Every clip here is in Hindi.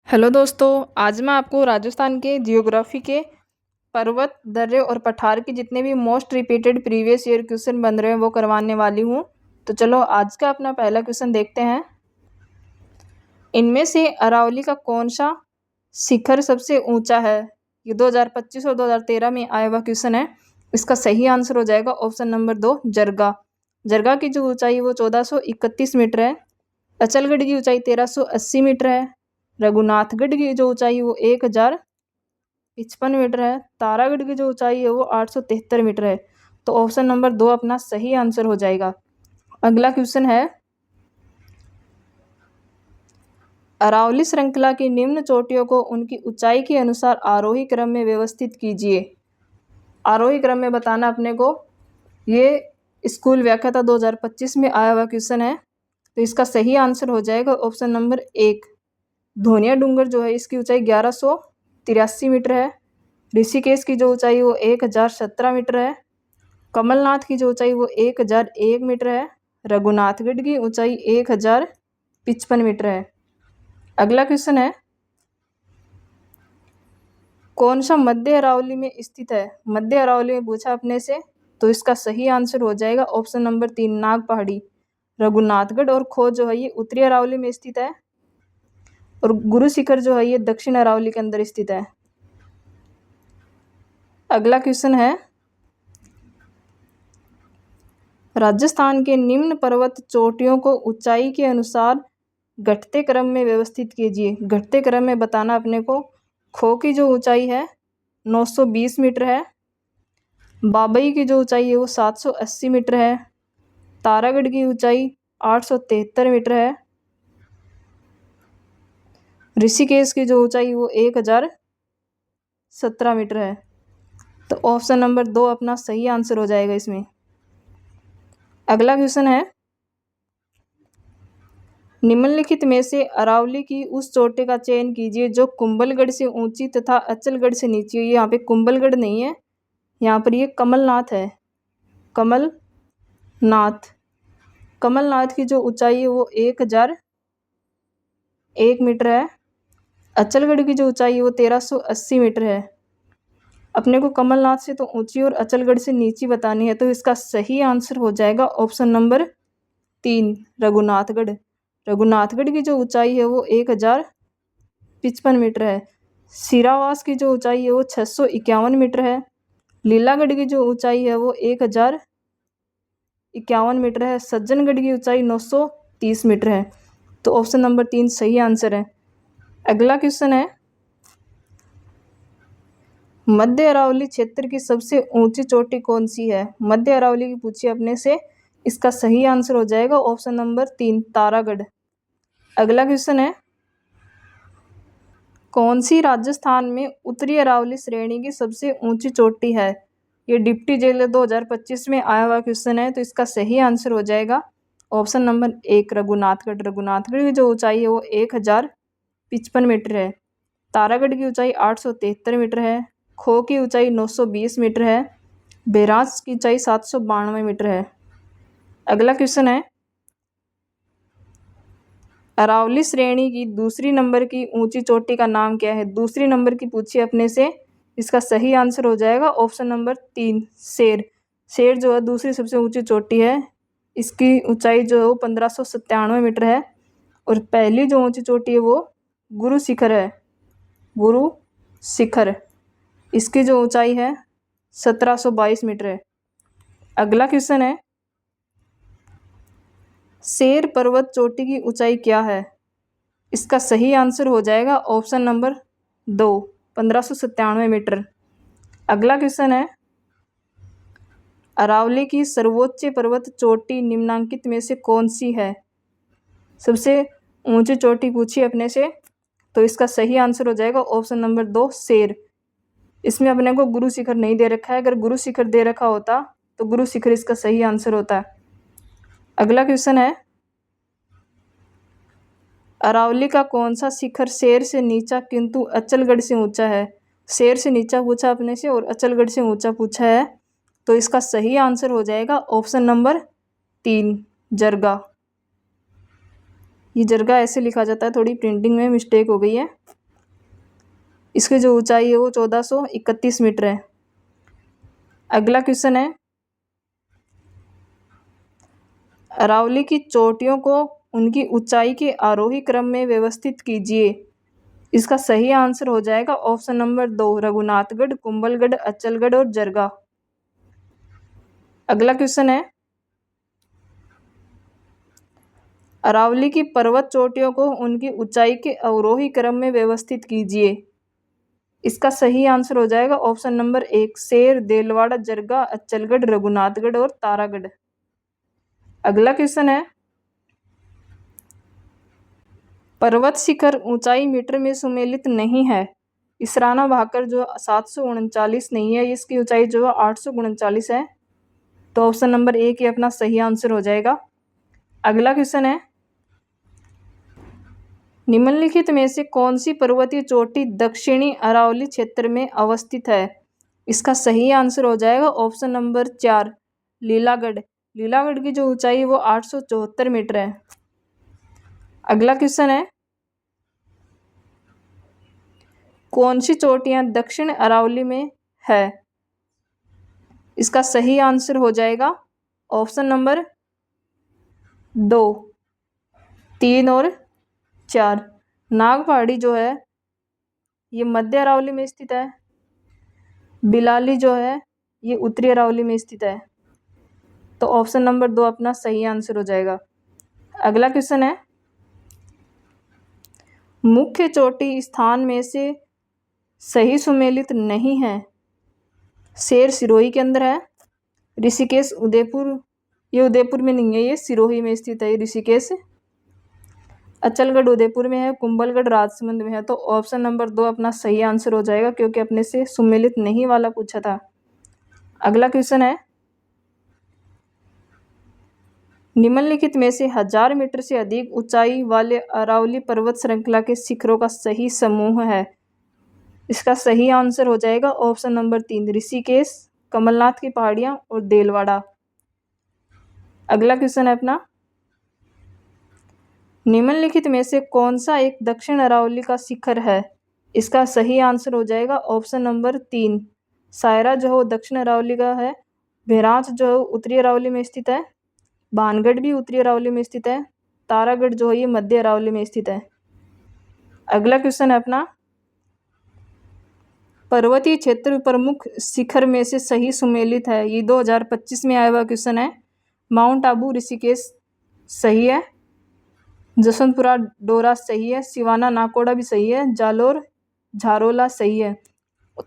हेलो दोस्तों, आज मैं आपको राजस्थान के जियोग्राफी के पर्वत, दर्रे और पठार के जितने भी most repeated previous year question बन रहे हैं वो करवाने वाली हूँ। तो चलो आज का अपना पहला क्वेश्चन देखते हैं। इनमें से अरावली का कौन सा शिखर सबसे ऊंचा है? ये 2025 और 2013 में आया हुआ क्वेश्चन है। इसका सही आंसर हो जाएगा ऑप्शन नंबर 2, जरगा। जरगा की जो ऊंचाई है वो 1431 मीटर है। अचलगढ़ की ऊंचाई 1380 मीटर है। रघुनाथगढ़ की जो ऊंचाई है वो 1055 मीटर है। तारागढ़ की जो ऊंचाई है वो 873 मीटर है। तो ऑप्शन नंबर 2 अपना सही आंसर हो जाएगा। अगला क्वेश्चन है, अरावली श्रृंखला की निम्न चोटियों को उनकी ऊंचाई के अनुसार आरोही क्रम में व्यवस्थित कीजिए। आरोही क्रम में बताना अपने को, ये स्कूल व्याख्याता 2025 में आया हुआ क्वेश्चन है। तो इसका सही आंसर हो जाएगा ऑप्शन नंबर 1, धोनिया डूंगर जो है इसकी ऊंचाई 1183 मीटर है। ऋषिकेश की जो ऊंचाई वो 1017 मीटर है। कमलनाथ की जो ऊंचाई वो 1001 मीटर है। रघुनाथगढ़ की ऊंचाई 1055 मीटर है। अगला क्वेश्चन है, कौन सा मध्य अरावली में स्थित है? मध्य अरावली में पूछा अपने से, तो इसका सही आंसर हो जाएगा ऑप्शन नंबर 3, नाग पहाड़ी। रघुनाथगढ़ और खोज जो है ये उत्तरी अरावली में स्थित है और गुरु शिखर जो है ये दक्षिण अरावली के अंदर स्थित है। अगला क्वेश्चन है, राजस्थान के निम्न पर्वत चोटियों को ऊंचाई के अनुसार घटते क्रम में व्यवस्थित कीजिए। घटते क्रम में बताना अपने को, खो की जो ऊंचाई है 920 मीटर है। बाबई की जो ऊंचाई है वो 780 मीटर है। तारागढ़ की ऊंचाई 873 मीटर है। ऋषिकेश की जो ऊंचाई वो 1017 मीटर है। तो ऑप्शन नंबर 2 अपना सही आंसर हो जाएगा इसमें। अगला क्वेश्चन है, निम्नलिखित में से अरावली की उस चोटी का चयन कीजिए जो कुंभलगढ़ से ऊंची तथा अचलगढ़ से नीची हो। यहाँ पे कुंभलगढ़ नहीं है, यहाँ पर ये कमलनाथ है। कमलनाथ कमलनाथ की जो ऊंचाई है वो 1001 मीटर है। अचलगढ़ की जो ऊंचाई है वो 1380 मीटर है। अपने को कमलनाथ से तो ऊंची और अचलगढ़ से नीची बतानी है, तो इसका सही आंसर हो जाएगा ऑप्शन नंबर 3, रघुनाथगढ़। रघुनाथगढ़ की जो ऊंचाई है वो 1055 मीटर है। सिरावास की जो ऊंचाई है वो 651 मीटर है। लीलागढ़ की जो ऊंचाई है वो 1051 मीटर है। सज्जनगढ़ की ऊंचाई 930 मीटर है। तो ऑप्शन नंबर 3 सही आंसर है। अगला क्वेश्चन है, मध्य अरावली क्षेत्र की सबसे ऊंची चोटी कौन सी है? मध्य अरावली की पूछी अपने से, इसका सही आंसर हो जाएगा ऑप्शन नंबर 3, तारागढ़। अगला क्वेश्चन है, कौन सी राजस्थान में उत्तरी अरावली श्रेणी की सबसे ऊंची चोटी है? ये डिप्टी जेलर 2025 में आया हुआ क्वेश्चन है। तो इसका सही आंसर हो जाएगा ऑप्शन नंबर 1, रघुनाथगढ़। रघुनाथगढ़ की जो ऊंचाई है वो 1055 मीटर है। तारागढ़ की ऊंचाई 873 मीटर है। खो की ऊंचाई 920 मीटर है। बेराज की ऊंचाई 792 मीटर है। अगला क्वेश्चन है, अरावली श्रेणी की दूसरी नंबर की ऊंची चोटी का नाम क्या है? दूसरी नंबर की पूछी अपने से, इसका सही आंसर हो जाएगा ऑप्शन नंबर 3, शेर। शेर जो है दूसरी सबसे ऊंची चोटी है। इसकी ऊंचाई जो है वो 1597 मीटर है। और पहली जो ऊंची चोटी है वो गुरु शिखर है। गुरु शिखर, इसकी जो ऊंचाई है 1722 मीटर है। अगला क्वेश्चन है, शेर पर्वत चोटी की ऊंचाई क्या है? इसका सही आंसर हो जाएगा ऑप्शन नंबर 2, 1597 मीटर। अगला क्वेश्चन है, अरावली की सर्वोच्च पर्वत चोटी निम्नांकित में से कौन सी है? सबसे ऊंची चोटी पूछी अपने से, तो इसका सही आंसर हो जाएगा ऑप्शन नंबर 2, शेर। इसमें अपने को गुरु शिखर नहीं दे रखा है। अगर गुरु शिखर दे रखा होता तो गुरु शिखर इसका सही आंसर होता। अगला क्वेश्चन है, अरावली का कौन सा शिखर शेर से नीचा किंतु अचलगढ़ से ऊंचा है? शेर से नीचा पूछा अपने से और अचलगढ़ से ऊंचा पूछा है। तो इसका सही आंसर हो जाएगा ऑप्शन नंबर 3, जरगा। ये जरगा ऐसे लिखा जाता है, थोड़ी प्रिंटिंग में मिस्टेक हो गई है। इसकी जो ऊंचाई है वो 1431 मीटर है। अगला क्वेश्चन है, अरावली की चोटियों को उनकी ऊंचाई के आरोही क्रम में व्यवस्थित कीजिए। इसका सही आंसर हो जाएगा ऑप्शन नंबर 2, रघुनाथगढ़, कुंभलगढ़, अचलगढ़ और जरगा। अगला क्वेश्चन है, अरावली की पर्वत चोटियों को उनकी ऊंचाई के अवरोही क्रम में व्यवस्थित कीजिए। इसका सही आंसर हो जाएगा ऑप्शन नंबर 1, शेर, देलवाड़ा, जरगा, अचलगढ़, रघुनाथगढ़ और तारागढ़। अगला क्वेश्चन है, पर्वत शिखर ऊंचाई मीटर में सुमेलित नहीं है। इसराना भाकर जो 739 नहीं है, इसकी ऊंचाई जो है 839 है। तो ऑप्शन नंबर 1 ये अपना सही आंसर हो जाएगा। अगला क्वेश्चन है, निम्नलिखित में से कौन सी पर्वतीय चोटी दक्षिणी अरावली क्षेत्र में अवस्थित है। इसका सही आंसर हो जाएगा ऑप्शन नंबर 4, लीलागढ़। लीलागढ़ की जो ऊंचाई है वो 874 मीटर है। अगला क्वेश्चन है, कौन सी चोटियां दक्षिण अरावली में है। इसका सही आंसर हो जाएगा ऑप्शन नंबर 2, 3 और 4। नाग पहाड़ी जो है ये मध्य अरावली में स्थित है। बिलाली जो है ये उत्तरी अरावली में स्थित है। तो ऑप्शन नंबर 2 अपना सही आंसर हो जाएगा। अगला क्वेश्चन है, मुख्य चोटी स्थान में से सही सुमेलित नहीं है। शेर सिरोही के अंदर है, ऋषिकेश उदयपुर, ये उदयपुर में नहीं है, ये सिरोही में स्थित है ऋषिकेश। अचलगढ़ उदयपुर में है, कुंभलगढ़ राजसमंद में है। तो ऑप्शन नंबर 2 अपना सही आंसर हो जाएगा, क्योंकि अपने से सुमेलित नहीं वाला पूछा था। अगला क्वेश्चन है, निम्नलिखित में से 1000 मीटर से अधिक ऊंचाई वाले अरावली पर्वत श्रृंखला के शिखरों का सही समूह है। इसका सही आंसर हो जाएगा ऑप्शन नंबर 3, ऋषिकेश, कमलनाथ की पहाड़ियां और देलवाड़ा। अगला क्वेश्चन है अपना, निम्नलिखित में से कौन सा एक दक्षिण अरावली का शिखर है। इसका सही आंसर हो जाएगा ऑप्शन नंबर 3, सायरा जो है दक्षिण अरावली का है। भेरांच जो है उत्तरी अरावली में स्थित है। भानगढ़ भी उत्तरी अरावली में स्थित है। तारागढ़ जो है ये मध्य अरावली में स्थित है। अगला क्वेश्चन है अपना, पर्वतीय क्षेत्र प्रमुख शिखर में से सही सुमेलित है। ये 2025 में आया हुआ क्वेश्चन है। माउंट आबू ऋषिकेश सही है, जसवंतपुरा डोरा सही है, सिवाना नाकोड़ा भी सही है, जालोर झारोला सही है।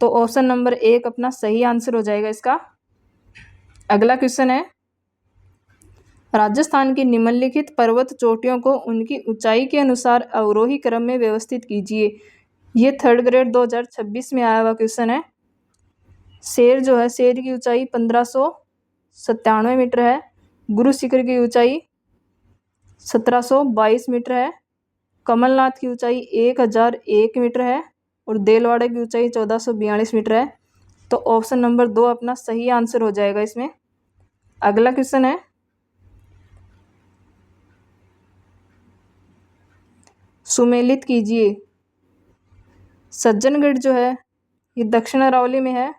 तो ऑप्शन नंबर 1 अपना सही आंसर हो जाएगा इसका। अगला क्वेश्चन है, राजस्थान की निम्नलिखित पर्वत चोटियों को उनकी ऊंचाई के अनुसार अवरोही क्रम में व्यवस्थित कीजिए। ये 3rd ग्रेड 2026 में आया हुआ क्वेश्चन है। शेर जो है, शेर की ऊंचाई 1597 मीटर है। गुरु शिखर की ऊंचाई 1722 मीटर है। कमलनाथ की ऊंचाई 1001 मीटर है और देलवाड़ा की ऊंचाई 1442 मीटर है। तो ऑप्शन नंबर 2 अपना सही आंसर हो जाएगा इसमें। अगला क्वेश्चन है, सुमेलित कीजिए। सज्जनगढ़ जो है ये दक्षिण अरावली में है।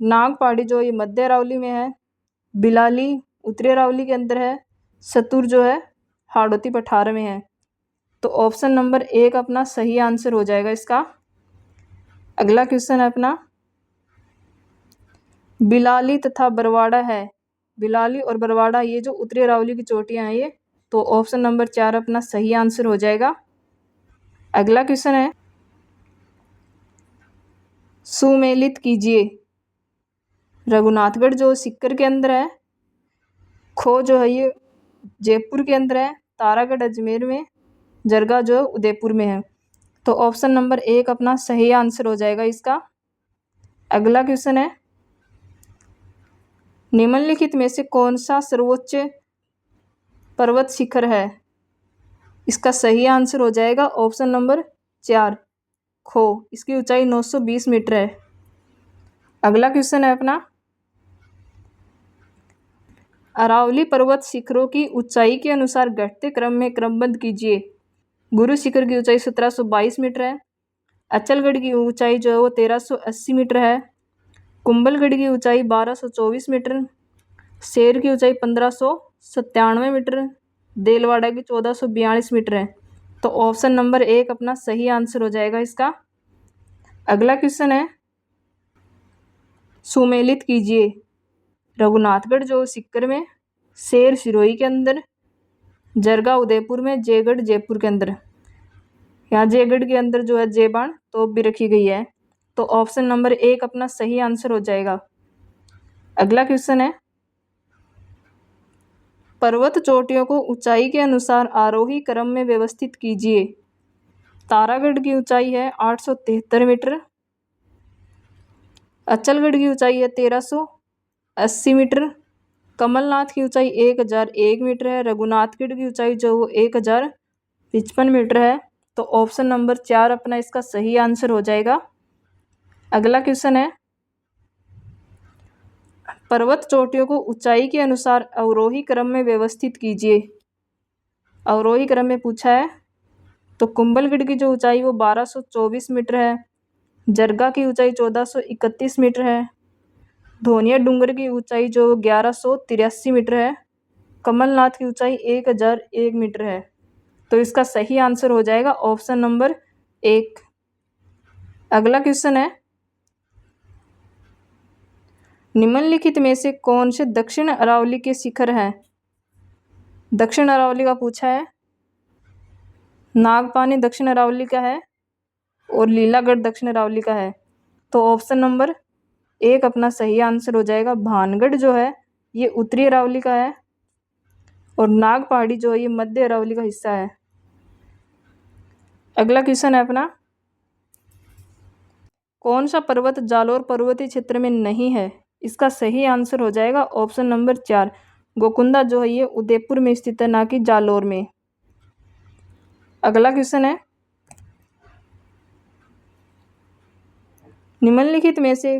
नाग पहाड़ी जो ये मध्य अरावली में है। बिलाली उत्तरी अरावली के अंदर है। सतुर जो है हाड़ौती पठार में है। तो ऑप्शन नंबर 1 अपना सही आंसर हो जाएगा इसका। अगला क्वेश्चन है अपना, बिलाली तथा बरवाड़ा है। बिलाली और बरवाड़ा ये जो उत्तरी अरावली की चोटियां हैं ये। तो ऑप्शन नंबर 4 अपना सही आंसर हो जाएगा। अगला क्वेश्चन है, सुमेलित कीजिए। रघुनाथगढ़ जो सीकर के अंदर है। खो जो है ये जयपुर के अंदर है। तारागढ़ अजमेर में। जरगा जो उदयपुर में है। तो ऑप्शन नंबर 1 अपना सही आंसर हो जाएगा इसका। अगला क्वेश्चन है, निम्नलिखित में से कौन सा सर्वोच्च पर्वत शिखर है। इसका सही आंसर हो जाएगा ऑप्शन नंबर 4, खो। इसकी ऊंचाई 920 मीटर है। अगला क्वेश्चन है अपना, अरावली पर्वत शिखरों की ऊंचाई के अनुसार घटते क्रम में क्रमबद्ध कीजिए। गुरु शिखर की ऊंचाई 1722 मीटर है। अचलगढ़ की ऊंचाई जो है वो 1380 मीटर है। कुंभलगढ़ की ऊंचाई 1224 मीटर। शेर की ऊंचाई 1597 मीटर। देलवाड़ा की 1442 मीटर है। तो ऑप्शन नंबर 1 अपना सही आंसर हो जाएगा इसका। अगला क्वेश्चन है, सुमेलित कीजिए। रघुनाथगढ़ जो सीकर में, शेर सिरोही के अंदर, जरगा उदयपुर में, जयगढ़ जयपुर के अंदर। यहाँ जयगढ़ के अंदर जो है जयबान तोप भी रखी गई है। तो ऑप्शन नंबर 1 अपना सही आंसर हो जाएगा। अगला क्वेश्चन है, पर्वत चोटियों को ऊंचाई के अनुसार आरोही क्रम में व्यवस्थित कीजिए। तारागढ़ की ऊंचाई है 873 मीटर। अचलगढ़ की ऊंचाई है 1380 मीटर। कमलनाथ की ऊंचाई 1001 मीटर है। रघुनाथगढ़ की ऊंचाई जो वो 1055 मीटर है। तो ऑप्शन नंबर 4 अपना इसका सही आंसर हो जाएगा। अगला क्वेश्चन है, पर्वत चोटियों को ऊंचाई के अनुसार अवरोही क्रम में व्यवस्थित कीजिए। अवरोही क्रम में पूछा है। तो कुंभलगढ़ की जो ऊंचाई वो 1224 मीटर है। जरगा की ऊंचाई 1431 मीटर है। धोनिया डूंगर की ऊंचाई जो 1183 मीटर है। कमलनाथ की ऊंचाई 1001 मीटर है। तो इसका सही आंसर हो जाएगा ऑप्शन नंबर 1। अगला क्वेश्चन है, निम्नलिखित में से कौन से दक्षिण अरावली के शिखर हैं? दक्षिण अरावली का पूछा है। नागपानी दक्षिण अरावली का है और लीलागढ़ दक्षिण अरावली का है। तो ऑप्शन नंबर 1 अपना सही आंसर हो जाएगा। भानगढ़ जो है ये उत्तरी अरावली का है और नाग पहाड़ी जो है ये मध्य अरावली का हिस्सा है। अगला क्वेश्चन है अपना, कौन सा पर्वत जालोर पर्वतीय क्षेत्र में नहीं है? इसका सही आंसर हो जाएगा ऑप्शन नंबर 4। गोकुंदा जो है ये उदयपुर में स्थित है, ना कि जालोर में। अगला क्वेश्चन है, निम्नलिखित में से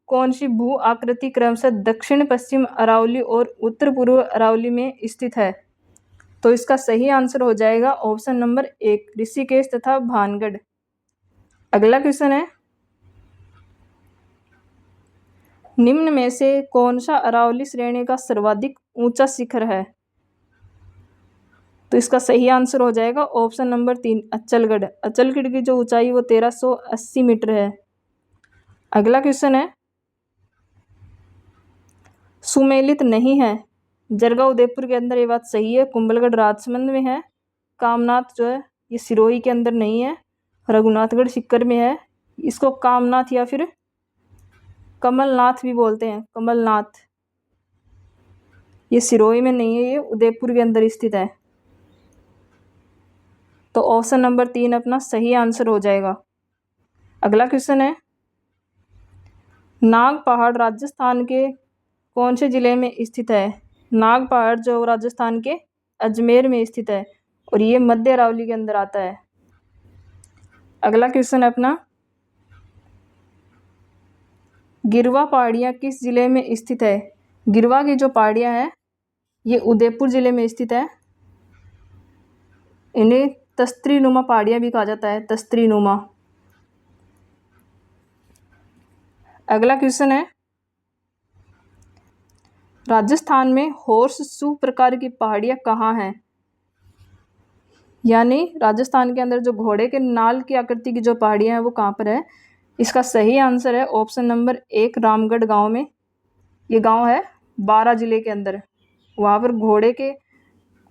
कौन सी भू आकृति क्रमशः दक्षिण पश्चिम अरावली और उत्तर पूर्व अरावली में स्थित है? तो इसका सही आंसर हो जाएगा ऑप्शन नंबर 1, ऋषिकेश तथा भानगढ़। अगला क्वेश्चन है, निम्न में से कौन सा अरावली श्रेणी का सर्वाधिक ऊंचा शिखर है? तो इसका सही आंसर हो जाएगा ऑप्शन नंबर 3, अचलगढ़। अचलगढ़ की जो ऊंचाई वो 1380 मीटर है। अगला क्वेश्चन है, सुमेलित नहीं है। जरगा उदयपुर के अंदर ये बात सही है। कुंभलगढ़ राजसमंद में है। कामनाथ जो है ये सिरोही के अंदर नहीं है। रघुनाथगढ़ सीकर में है। इसको कामनाथ या फिर कमलनाथ भी बोलते हैं। कमलनाथ ये सिरोही में नहीं है, ये उदयपुर के अंदर स्थित है। तो ऑप्शन नंबर 3 अपना सही आंसर हो जाएगा। अगला क्वेश्चन है, नाग पहाड़ राजस्थान के कौन से जिले में स्थित है? नाग पहाड़ जो राजस्थान के अजमेर में स्थित है और ये मध्य अरावली के अंदर आता है। अगला क्वेश्चन है अपना, गिरवा पहाड़ियाँ किस जिले में स्थित है? गिरवा की जो पहाड़ियाँ हैं ये उदयपुर जिले में स्थित है। इन्हें तस्त्री नुमा पहाड़ियाँ भी कहा जाता है, तस्त्री नुमा। अगला क्वेश्चन है, राजस्थान में हॉर्स शू प्रकार की पहाड़ियाँ कहाँ हैं? यानी राजस्थान के अंदर जो घोड़े के नाल की आकृति की जो पहाड़ियाँ हैं वो कहाँ पर है? इसका सही आंसर है ऑप्शन नंबर 1, रामगढ़ गांव में। ये गांव है बारां जिले के अंदर। वहाँ पर घोड़े के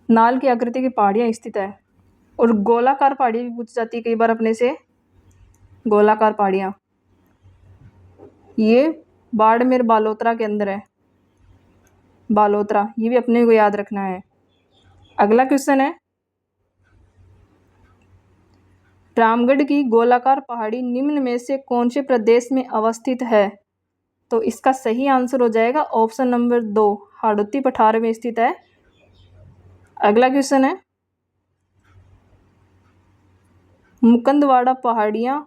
नाल की आकृति की पहाड़ियाँ स्थित है। और गोलाकार पहाड़ी भी पूछी जाती है कई बार अपने से। गोलाकार पहाड़ियाँ ये बाड़मेर बालोतरा के अंदर है। बालोतरा ये भी अपने को याद रखना है। अगला क्वेश्चन है, रामगढ़ की गोलाकार पहाड़ी निम्न में से कौन से प्रदेश में अवस्थित है? तो इसका सही आंसर हो जाएगा ऑप्शन नंबर 2, हाड़ौती पठार में स्थित है। अगला क्वेश्चन है, मुकंदवाड़ा पहाड़ियाँ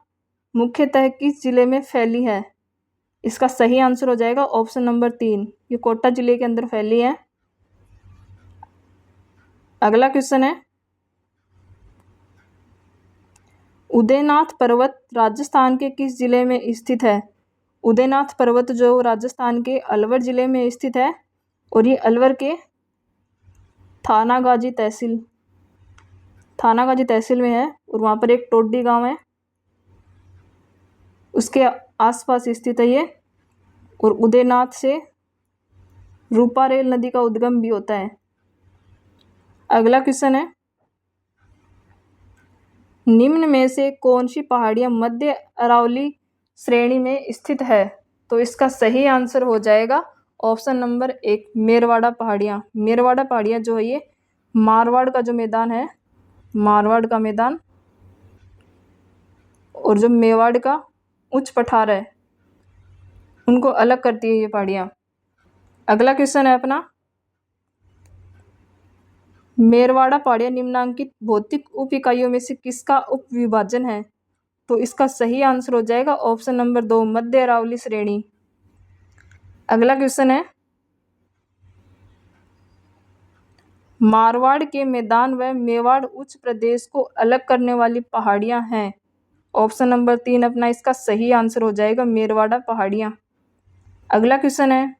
मुख्यतः किस जिले में फैली है? इसका सही आंसर हो जाएगा ऑप्शन नंबर 3, ये कोटा जिले के अंदर फैली है। अगला क्वेश्चन है, उदयनाथ पर्वत राजस्थान के किस जिले में स्थित है? उदयनाथ पर्वत जो राजस्थान के अलवर जिले में स्थित है और ये अलवर के थानागाजी तहसील में है और वहाँ पर एक टोडी गांव है, उसके आसपास स्थित है ये। और उदयनाथ से रूपारेल नदी का उद्गम भी होता है। अगला क्वेश्चन है, निम्न में से कौन सी पहाड़ियाँ मध्य अरावली श्रेणी में स्थित है? तो इसका सही आंसर हो जाएगा ऑप्शन नंबर 1 मेरवाड़ा पहाड़ियाँ। मेरवाड़ा पहाड़ियाँ जो है ये मारवाड़ का जो मैदान है, मारवाड़ का मैदान और जो मेवाड़ का उच्च पठार है, उनको अलग करती है ये पहाड़ियाँ। अगला क्वेश्चन है अपना, मेरवाड़ा पहाड़ियाँ निम्नांकित भौतिक उप इकाइयों में से किसका उप विभाजन है? तो इसका सही आंसर हो जाएगा ऑप्शन नंबर 2 मध्य अरावली श्रेणी। अगला क्वेश्चन है, मारवाड़ के मैदान व मेवाड़ उच्च प्रदेश को अलग करने वाली पहाड़ियाँ हैं। ऑप्शन नंबर 3 अपना इसका सही आंसर हो जाएगा मेरवाड़ा पहाड़ियाँ। अगला क्वेश्चन है,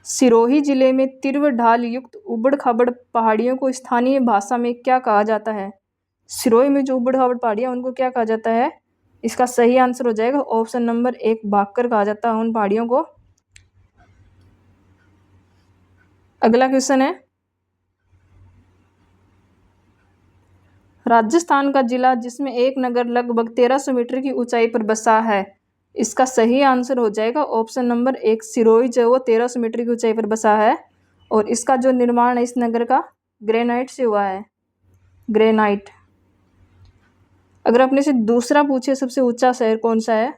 सिरोही जिले में तीव्र ढाल युक्त उबड़ खाबड़ पहाड़ियों को स्थानीय भाषा में क्या कहा जाता है? सिरोही में जो उबड़ खाबड़ पहाड़ियाँ उनको क्या कहा जाता है? इसका सही आंसर हो जाएगा ऑप्शन नंबर 1 भाकर कहा जाता है उन पहाड़ियों को। अगला क्वेश्चन है, राजस्थान का जिला जिसमें एक नगर लगभग 1300 मीटर की ऊंचाई पर बसा है, इसका सही आंसर हो जाएगा ऑप्शन नंबर 1 सिरोही जो वो 1300 मीटर की ऊंचाई पर बसा है और इसका जो निर्माण है इस नगर का ग्रेनाइट से हुआ है, ग्रेनाइट। अगर अपने से दूसरा पूछे सबसे ऊंचा शहर कौन सा है,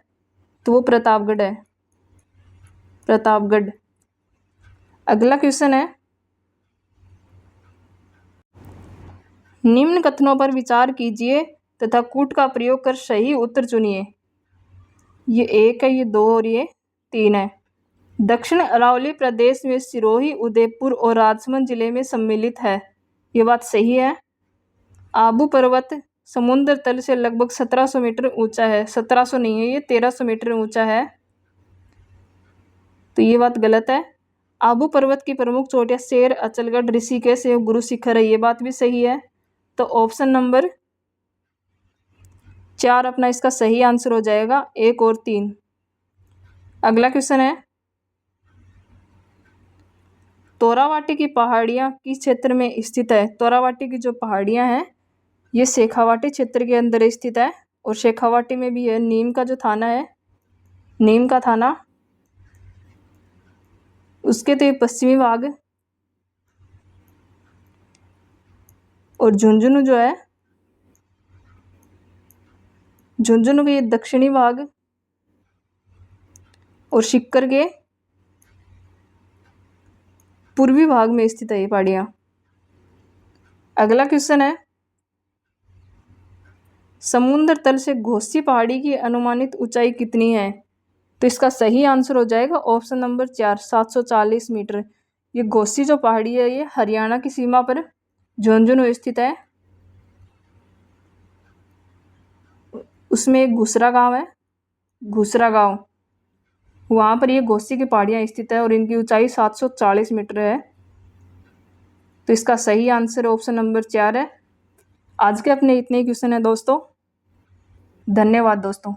तो वो प्रतापगढ़ है, प्रतापगढ़। अगला क्वेश्चन है, निम्न कथनों पर विचार कीजिए तथा कूट का प्रयोग कर सही उत्तर चुनिए। ये 1 है, ये 2 और ये 3 है। दक्षिण अरावली प्रदेश में सिरोही, उदयपुर और राजसमंद जिले में सम्मिलित है, ये बात सही है। आबू पर्वत समुद्र तल से लगभग 1700 मीटर ऊंचा है, 1700 नहीं है ये 1300 मीटर ऊंचा है, तो ये बात गलत है। आबू पर्वत की प्रमुख चोटियां शेर, अचलगढ़, ऋषिकेश एवं गुरु शिखर है, ये बात भी सही है। तो ऑप्शन नंबर 4 अपना इसका सही आंसर हो जाएगा, 1 और 3। अगला क्वेश्चन है, तोरावाटी की पहाड़ियाँ किस क्षेत्र में स्थित है? तोरावाटी की जो पहाड़ियाँ हैं ये शेखावाटी क्षेत्र के अंदर स्थित है और शेखावाटी में भी है नीम का जो थाना है, नीम का थाना, उसके तो ये पश्चिमी भाग और झुंझुनू जो है, झुंझुनू के ये दक्षिणी भाग और सिक्कर के पूर्वी भाग में स्थित है ये पहाड़ियाँ। अगला क्वेश्चन है, समुद्र तल से घोसी पहाड़ी की अनुमानित ऊंचाई कितनी है? तो इसका सही आंसर हो जाएगा ऑप्शन नंबर 4 740 मीटर। ये घोसी जो पहाड़ी है ये हरियाणा की सीमा पर झुंझुनू स्थित है, उसमें एक घुसरा गांव है, घुसरा गांव, वहाँ पर ये घोसी की पहाड़ियाँ स्थित है और इनकी ऊंचाई 740 मीटर है, तो इसका सही आंसर ऑप्शन नंबर 4 है। आज के अपने इतने ही क्वेश्चन है दोस्तों, धन्यवाद दोस्तों।